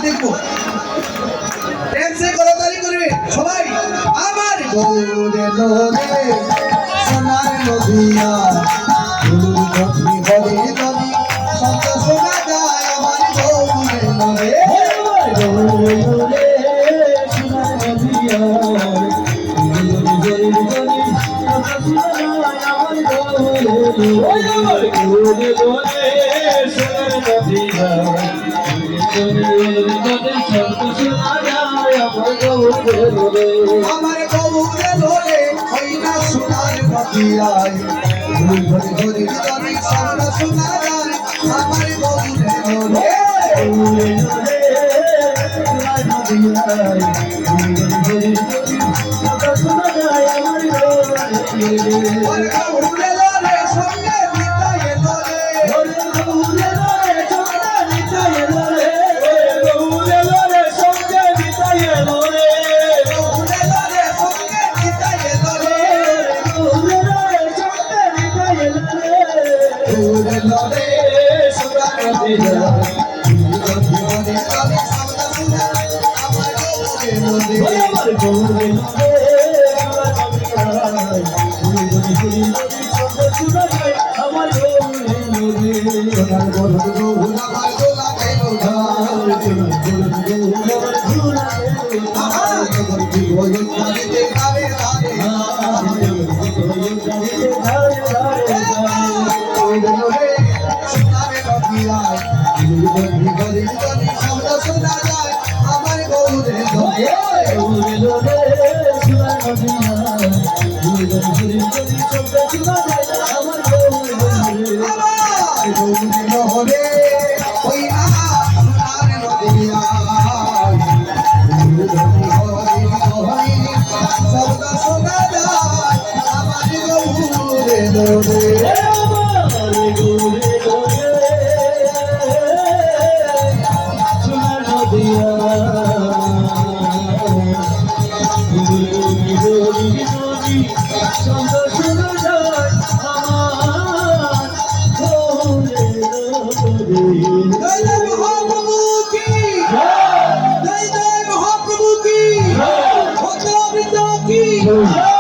দেখবো ড্যান্সে করতালি করবে সবাই আমার গৌরে লোরে সোনার নদিয়া গুরু ভক্তি হরে নদী শব্দ শোনা যায় আমার গৌরে লোরে গৌরে লোরে সোনার নদিয়া গুরু ভক্তি হরে নদী আমার গৌরে লোরে ওই না সোনার নদিয়ায় ধরি ধরি ধরি শব্দ শোনা যায় আমার গৌরে লোরে গৌরে লোরে সোনার নদিয়ায় ধরি ধরি শব্দ শোনা যায় আমার গৌরে লোরে গৌরে লোরে সঙ্গে নিতায়ে লোরে গৌরে লোরে সঙ্গে নিতায়ে লোরে গৌরে লোরে সঙ্গে নিতায়ে লোরে গৌরে লোরে সঙ্গে নিতায়ে লোরে গৌরে লোরে সঙ্গে নিতায়ে লোরে গৌরে লোরে সোনার নদিয়া গৌরে লোরে শব্দ শোনা আমার গৌরে লোরে আমার গৌরে লোরে আমার Oh